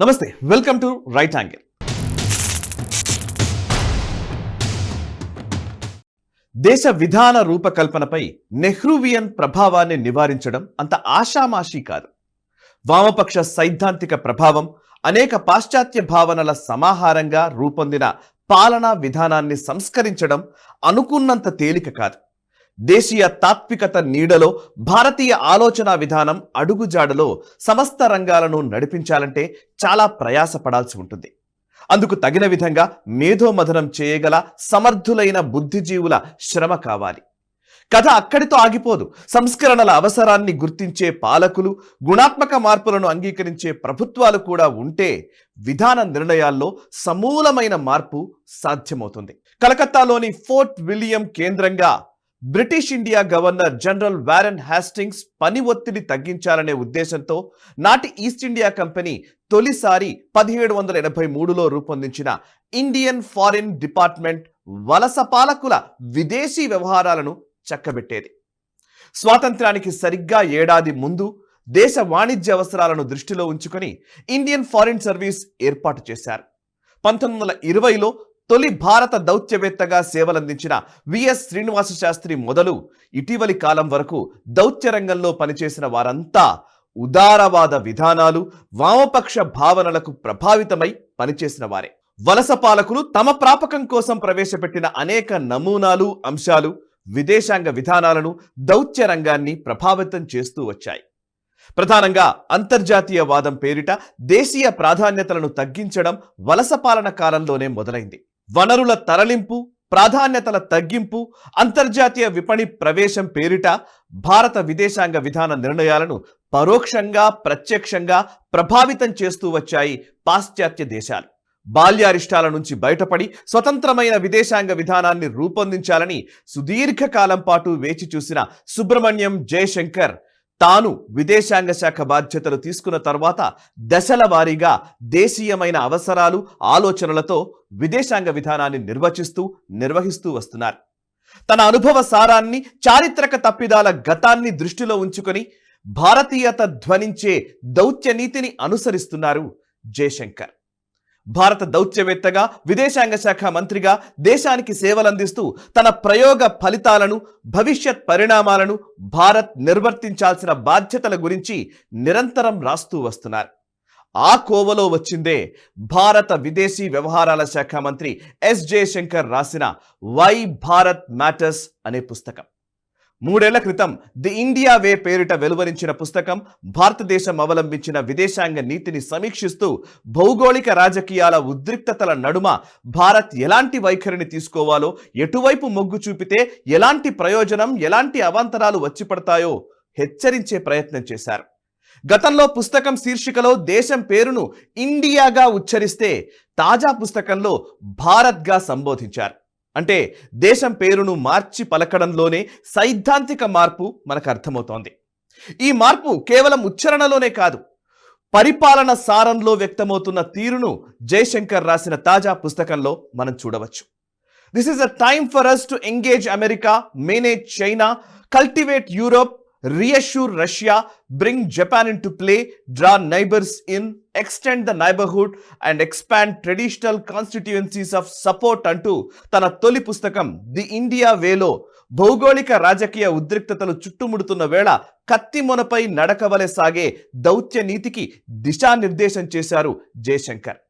నమస్తే, welcome to right angle. దేశ విధాన రూపకల్పనపై నెహ్రూవియన్ ప్రభావాన్ని నివారించడం అంత ఆషామాషీ కాదు. వామపక్ష సైద్ధాంతిక ప్రభావం, అనేక పాశ్చాత్య భావనల సమాహారంగా రూపొందిన పాలనా విధానాన్ని సంస్కరించడం అనుకున్నంత తేలిక కాదు. దేశీయ తాత్వికత నీడలో భారతీయ ఆలోచన విధానం అడుగుజాడలో సమస్త రంగాలను నడిపించాలంటే చాలా ప్రయాసపడాల్సి ఉంటుంది. అందుకు తగిన విధంగా మేధోమథనం చేయగల సమర్థులైన బుద్ధిజీవుల శ్రమ కావాలి. కథ అక్కడితో ఆగిపోదు. సంస్కరణల అవసరాన్ని గుర్తించే పాలకులు, గుణాత్మక మార్పులను అంగీకరించే ప్రభుత్వాలు కూడా ఉంటే విధాన నిర్ణయాల్లో సమూలమైన మార్పు సాధ్యమవుతుంది. కలకత్తాలోని ఫోర్ట్ విలియం కేంద్రంగా British India governor general Warren Hastings పని ఒత్తిడి తగ్గించాలనే ఉద్దేశంతో నాటి ఈస్ట్ ఇండియా కంపెనీ తొలిసారి 1783లో రూపొందించిన ఇండియన్ ఫారిన్ డిపార్ట్మెంట్ వలస పాలకుల విదేశీ వ్యవహారాలను చక్కబెట్టేది. స్వాతంత్ర్యానికి సరిగ్గా ఏడాది ముందు దేశ వాణిజ్య అవసరాలను దృష్టిలో ఉంచుకొని ఇండియన్ ఫారిన్ సర్వీస్ ఏర్పాటు చేశారు. 1920లో తొలి భారత దౌత్యవేత్తగా సేవలందించిన విఎస్ శ్రీనివాస శాస్త్రి మొదలు ఇటీవలి కాలం వరకు దౌత్య రంగంలో పనిచేసిన వారంతా ఉదారవాద విధానాలు, వామపక్ష భావనలకు ప్రభావితమై పనిచేసిన వారే. వలస పాలకులు తమ ప్రాపకం కోసం ప్రవేశపెట్టిన అనేక నమూనాలు, అంశాలు విదేశాంగ విధానాలను, దౌత్య రంగాన్ని ప్రభావితం చేస్తూ వచ్చాయి. ప్రధానంగా అంతర్జాతీయవాదం పేరిట దేశీయ ప్రాధాన్యతలను తగ్గించడం వలస పాలన కాలంలోనే మొదలైంది. వనరుల తరలింపు, ప్రాధాన్యతల తగ్గింపు, అంతర్జాతీయ విపణి ప్రవేశం పేరిట భారత విదేశాంగ విధాన నిర్ణయాలను పరోక్షంగా, ప్రత్యక్షంగా ప్రభావితం చేస్తూ వచ్చాయి పాశ్చాత్య దేశాలు. బాల్యారిష్టాల నుంచి బయటపడి స్వతంత్రమైన విదేశాంగ విధానాన్ని రూపొందించాలని సుదీర్ఘకాలం పాటు వేచి చూసిన సుబ్రహ్మణ్యం జయశంకర్ తాను విదేశాంగ శాఖ బాధ్యతలు తీసుకున్న తర్వాత దశల వారీగా దేశీయమైన అవసరాలు, ఆలోచనలతో విదేశాంగ విధానాన్ని నిర్వహిస్తూ వస్తున్నారు. తన అనుభవ సారాన్ని, చారిత్రక తప్పిదాల గతాన్ని దృష్టిలో ఉంచుకొని భారతీయత ధ్వనించే దౌత్య నీతిని అనుసరిస్తున్నారు జయశంకర్. భారత దౌత్యవేత్తగా, విదేశాంగ శాఖ మంత్రిగా దేశానికి సేవలందిస్తూ తన ప్రయోగ ఫలితాలను, భవిష్యత్ పరిణామాలను, భారత్ నిర్వర్తించాల్సిన బాధ్యతల గురించి నిరంతరం రాస్తూ వస్తున్నారు. ఆ కోవలో వచ్చిందే భారత విదేశీ వ్యవహారాల శాఖ మంత్రి ఎస్ జయశంకర్ రాసిన వై భారత్ మ్యాటర్స్ అనే పుస్తకం. 3 ఏళ్ల క్రితం ది ఇండియా వే పేరిట వెలువరించిన పుస్తకం భారతదేశం అవలంబించిన విదేశాంగ నీతిని సమీక్షిస్తూ భౌగోళిక రాజకీయాల ఉద్రిక్తతల నడుమ భారత్ ఎలాంటి వైఖరిని తీసుకోవాలో, ఎటువైపు మొగ్గు చూపితే ఎలాంటి ప్రయోజనం, ఎలాంటి అవాంతరాలు వచ్చి పడతాయో హెచ్చరించే ప్రయత్నం చేశారు. గతంలో పుస్తకం శీర్షికలో దేశం పేరును ఇండియాగా ఉచ్చరిస్తే తాజా పుస్తకంలో భారత్గా సంబోధించారు. అంటే దేశం పేరును మార్చి పలకడంలోనే సైద్ధాంతిక మార్పు మనకు అర్థమవుతోంది. ఈ మార్పు కేవలం ఉచ్చారణలోనే కాదు, పరిపాలన సారంలో వ్యక్తమవుతున్న తీరును జయశంకర్ రాసిన తాజా పుస్తకంలో మనం చూడవచ్చు. This is a time for us to engage America, manage China, cultivate Europe, reassure Russia, bring Japan into play, draw neighbors in, extend the neighborhood and expand traditional constituencies of support అంటూ తన తొలి పుస్తకం the India వేలో భౌగోళిక రాజకీయ ఉద్రిక్తతలు చుట్టుముడుతున్న వేళ కత్తిమొనపై నడకవలె సాగే దౌత్య నీతికి దిశానిర్దేశం చేశారు జయశంకర్.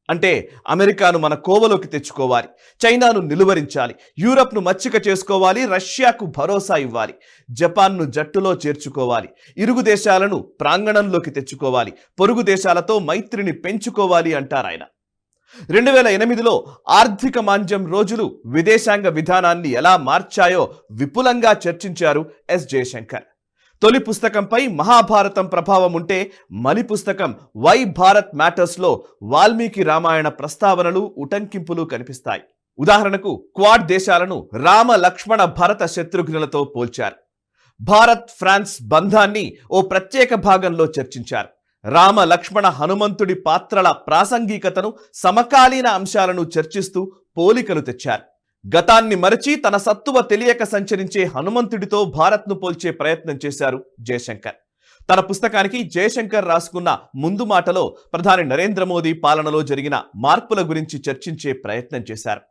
అంటే అమెరికాను మన కోవలోకి తెచ్చుకోవాలి, చైనాను నిలువరించాలి, యూరప్ను మచ్చిక చేసుకోవాలి, రష్యాకు భరోసా ఇవ్వాలి, జపాన్ను జట్టులో చేర్చుకోవాలి, ఇరుగు దేశాలను ప్రాంగణంలోకి తెచ్చుకోవాలి, పొరుగు దేశాలతో మైత్రిని పెంచుకోవాలి అంటారాయన. 2008లో ఆర్థిక మాంద్యం రోజులు విదేశాంగ విధానాన్ని ఎలా మార్చాయో విపులంగా చర్చించారు ఎస్ జయశంకర్. తొలి పుస్తకంపై మహాభారతం ప్రభావం ఉంటే మలి పుస్తకం వై భారత్ మ్యాటర్స్లో వాల్మీకి రామాయణ ప్రస్తావనలు, ఉటంకింపులు కనిపిస్తాయి. ఉదాహరణకు క్వాడ్ దేశాలను రామ, లక్ష్మణ, భరత, శత్రుఘ్నులతో పోల్చారు. భారత్ ఫ్రాన్స్ బంధాన్ని ఓ ప్రత్యేక భాగంలో చర్చించారు. రామ, లక్ష్మణ, హనుమంతుడి పాత్రల ప్రాసంగికతను, సమకాలీన అంశాలను చర్చిస్తూ పోలికలు తెచ్చారు. గతాన్ని మరచి తన సత్తువ తెలియక సంచరించే హనుమంతుడితో భారత్ను పోల్చే ప్రయత్నం చేశారు జయశంకర్. తన పుస్తకానికి జయశంకర్ రాసుకున్న ముందు మాటలో ప్రధాని నరేంద్ర మోదీ పాలనలో జరిగిన మార్పుల గురించి చర్చించే ప్రయత్నం చేశారు.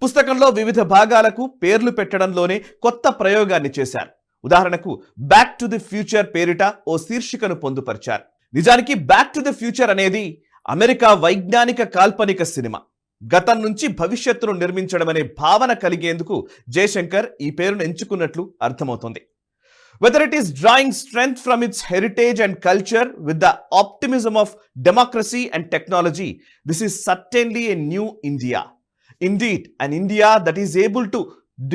పుస్తకంలో వివిధ భాగాలకు పేర్లు పెట్టడంలోనే కొత్త ప్రయోగాన్ని చేశారు. ఉదాహరణకు బ్యాక్ టు ది ఫ్యూచర్ పేరిట ఓ శీర్షికను పొందుపరిచారు. నిజానికి బ్యాక్ టు ది ఫ్యూచర్ అనేది అమెరికా వైజ్ఞానిక కాల్పనిక సినిమా. గతం నుంచి భవిష్యత్తును నిర్మించడం అనే భావన కలిగేందుకు జయశంకర్ ఈ పేరును ఎంచుకున్నట్లు అర్థమవుతుంది. Whether it is drawing strength from its heritage and culture with the optimism of democracy and technology, this is certainly a new India. Indeed, an India that is able to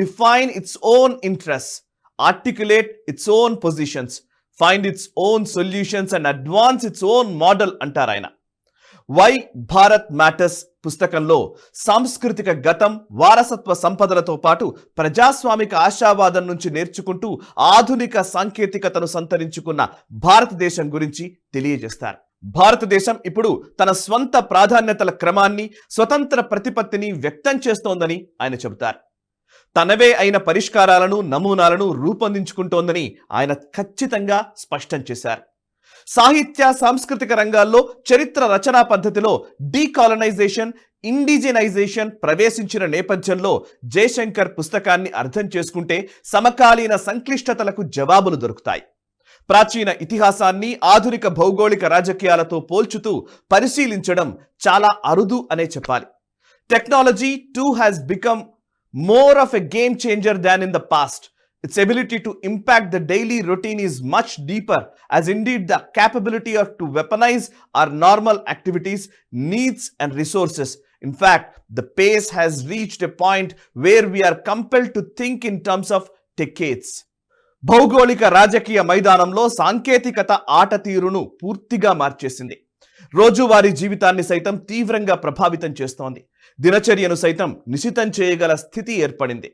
define its own interests, articulate its own positions, find its own solutions and advance its own model అంటారాయన. Why Bharat matters పుస్తకంలో సాంస్కృతిక గతం, వారసత్వ సంపదలతో పాటు ప్రజాస్వామిక ఆశావాదం నుంచి నేర్చుకుంటూ ఆధునిక సాంకేతికతను సంతరించుకున్న భారతదేశం గురించి తెలియజేస్తారు. భారతదేశం ఇప్పుడు తన స్వంత ప్రాధాన్యతల క్రమాన్ని, స్వతంత్ర ప్రతిపత్తిని వ్యక్తం చేస్తోందని ఆయన చెబుతారు. తనవే అయిన పరిష్కారాలను, నమూనాలను రూపొందించుకుంటోందని ఆయన ఖచ్చితంగా స్పష్టం చేశారు. సాహిత్య, సాంస్కృతిక రంగాల్లో చరిత్ర రచనా పద్ధతిలో డీకాలనైజేషన్, ఇండిజినైజేషన్ ప్రవేశించిన నేపథ్యంలో జయశంకర్ పుస్తకాన్ని అర్థం చేసుకుంటే సమకాలీన సంక్లిష్టతలకు జవాబులు దొరుకుతాయి. ప్రాచీన ఇతిహాసాన్ని ఆధునిక భౌగోళిక రాజకీయాలతో పోల్చుతూ పరిశీలించడం చాలా అరుదు అనే చెప్పాలి. Technology too has become more of a game changer than in the past. Its ability to impact the daily routine is much deeper, as indeed the capability to weaponize our normal activities, needs and resources. In fact, the pace has reached a point where we are compelled to think in terms of decades. భౌగోళిక రాజకీయ మైదానంలో సాంకేతికత ఆట తీరును పూర్తిగా మార్చేసింది. రోజువారీ జీవితాన్ని సైతం తీవ్రంగా ప్రభావితం చేస్తోంది. దినచర్యను సైతం నిశితం చేయగల స్థితి ఏర్పడింది.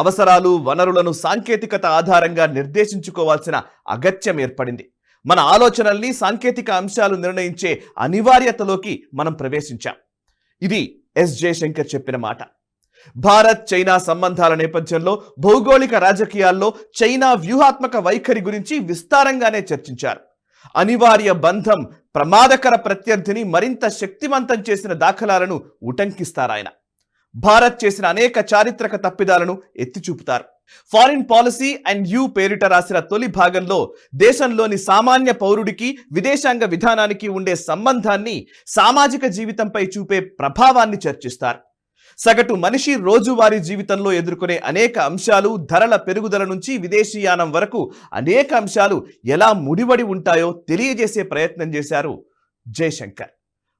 అవసరాలు, వనరులను సాంకేతికత ఆధారంగా నిర్దేశించుకోవాల్సిన అగత్యం ఏర్పడింది. మన ఆలోచనల్ని సాంకేతిక అంశాలు నిర్ణయించే అనివార్యతలోకి మనం ప్రవేశించాం. ఇది ఎస్ జయశంకర్ చెప్పిన మాట. భారత్ చైనా సంబంధాల నేపథ్యంలో భౌగోళిక రాజకీయాల్లో చైనా వ్యూహాత్మక వైఖరి గురించి విస్తారంగానే చర్చించారు. అనివార్య బంధం ప్రమాదకర ప్రత్యర్థిని మరింత శక్తివంతం చేసిన దాఖలాలను ఉటంకిస్తారాయన. భారత్ చేసిన అనేక చారిత్రక తప్పిదాలను ఎత్తి చూపుతారు. ఫారిన్ పాలసీ అండ్ యూ పేరిట రాసిన తొలి భాగంలో దేశంలోని సామాన్య పౌరుడికి విదేశాంగ విధానానికి ఉండే సంబంధాన్ని, సామాజిక జీవితంపై చూపే ప్రభావాన్ని చర్చిస్తారు. సగటు మనిషి రోజువారీ జీవితంలో ఎదుర్కొనే అనేక అంశాలు, ధరల పెరుగుదల నుంచి విదేశీయానం వరకు అనేక అంశాలు ఎలా ముడివడి ఉంటాయో తెలియజేసే ప్రయత్నం చేశారు జయశంకర్.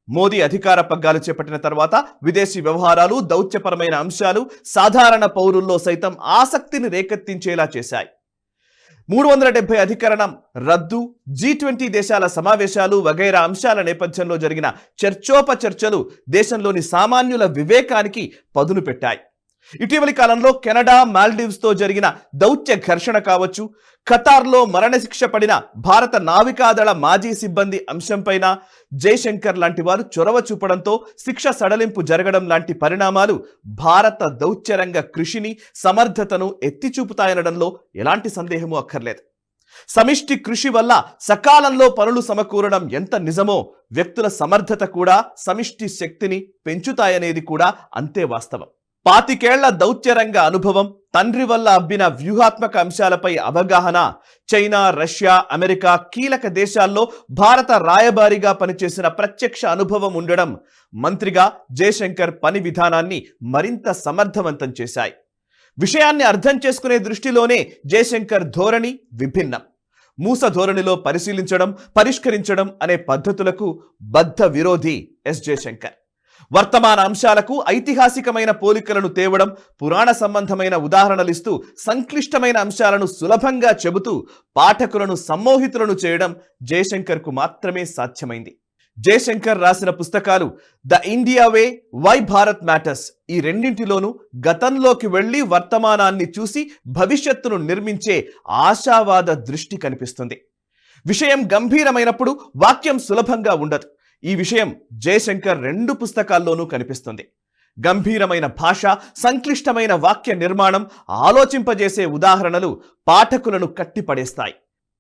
మోదీ అధికార పగ్గాలు చేపట్టిన తర్వాత విదేశీ వ్యవహారాలు, దౌత్యపరమైన అంశాలు సాధారణ పౌరుల్లో సైతం ఆసక్తిని రేకెత్తించేలా చేశాయి. 370 అధికరణం రద్దు, G20 దేశాల సమావేశాలు వగైరా అంశాల నేపథ్యంలో జరిగిన చర్చోపచర్చలు దేశంలోని సామాన్యుల వివేకానికి పదును పెట్టాయి. ఇటీవలి కాలంలో కెనడా, మాల్దీవ్స్తో జరిగిన దౌత్య ఘర్షణ కావచ్చు, ఖతార్లో మరణశిక్ష పడిన భారత నావికాదళ మాజీ సిబ్బంది అంశంపైన జయశంకర్ లాంటి వారు చొరవ చూపడంతో శిక్ష సడలింపు జరగడం లాంటి పరిణామాలు భారత దౌత్యరంగ కృషిని, సమర్థతను ఎత్తిచూపుతాయనడంలో ఎలాంటి సందేహమూ అక్కర్లేదు. సమిష్టి కృషి వల్ల సకాలంలో పనులు సమకూరడం ఎంత నిజమో, వ్యక్తుల సమర్థత కూడా సమిష్టి శక్తిని పెంచుతాయనేది కూడా అంతే వాస్తవం. 25 ఏళ్ల దౌత్యరంగ అనుభవం, తండ్రి వల్ల అబ్బిన వ్యూహాత్మక అంశాలపై అవగాహన, చైనా, రష్యా, అమెరికా కీలక దేశాల్లో భారత రాయబారిగా పనిచేసిన ప్రత్యక్ష అనుభవం ఉండడం మంత్రిగా జయశంకర్ పని విధానాన్ని మరింత సమర్థవంతం చేశాయి. విషయాన్ని అర్థం చేసుకునే దృష్టిలోనే జయశంకర్ ధోరణి విభిన్నం. మూస ధోరణిలో పరిశీలించడం, పరిష్కరించడం అనే పద్ధతులకు బద్ధ విరోధి ఎస్ జయశంకర్. వర్తమాన అంశాలకు ఐతిహాసికమైన పోలికలను తేవడం, పురాణ సంబంధమైన ఉదాహరణలిస్తూ సంక్లిష్టమైన అంశాలను సులభంగా చెబుతూ పాఠకులను సమ్మోహితులను చేయడం జయశంకర్కు మాత్రమే సాధ్యమైంది. జయశంకర్ రాసిన పుస్తకాలు the India way, why Bharat matters ఈ రెండింటిలోనూ గతంలోకి వెళ్లి వర్తమానాన్ని చూసి భవిష్యత్తును నిర్మించే ఆశావాద దృష్టి కనిపిస్తుంది. విషయం గంభీరమైనప్పుడు వాక్యం సులభంగా ఉండదు. ఈ విషయం జయశంకర్ 2 పుస్తకాల్లోనూ కనిపిస్తుంది. గంభీరమైన భాష, సంక్లిష్టమైన వాక్య నిర్మాణం, ఆలోచింపజేసే ఉదాహరణలు పాఠకులను కట్టిపడేస్తాయి.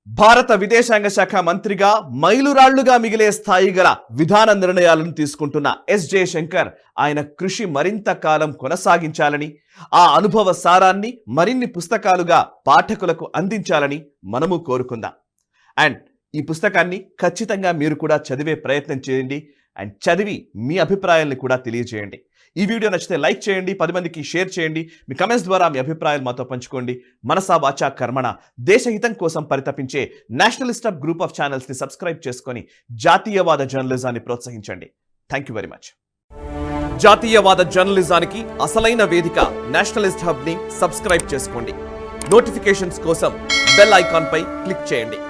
భారత విదేశాంగ శాఖ మంత్రిగా మైలురాళ్లుగా మిగిలే స్థాయి గల విధాన నిర్ణయాలను తీసుకుంటున్న ఎస్ జయశంకర్ ఆయన కృషి మరింత కాలం కొనసాగించాలని, ఆ అనుభవ సారాన్ని మరిన్ని పుస్తకాలుగా పాఠకులకు అందించాలని మనము కోరుకుందాం. అండ్ ఈ పుస్తకాన్ని ఖచ్చితంగా మీరు కూడా చదివే ప్రయత్నం చేయండి అండ్ చదివి మీ అభిప్రాయాలను కూడా తెలియజేయండి. ఈ వీడియో నచ్చితే లైక్ చేయండి, 10 మందికి షేర్ చేయండి. మీ కమెంట్స్ ద్వారా మీ అభిప్రాయాలు మాతో పంచుకోండి. మనసా వాచా కర్మణ దేశహితం కోసం పరితపించే nationalist hub group of channels ని సబ్స్క్రైబ్ చేసుకొని జాతీయవాద జర్నలిజాన్ని ప్రోత్సహించండి. Thank you very much. జాతీయవాద జర్నలిజానికి అసలైన వేదిక నేషనలిస్ట్ హబ్ ని సబ్స్క్రైబ్ చేసుకోండి. నోటిఫికేషన్స్ కోసం బెల్ ఐకాన్ పై క్లిక్ చేయండి.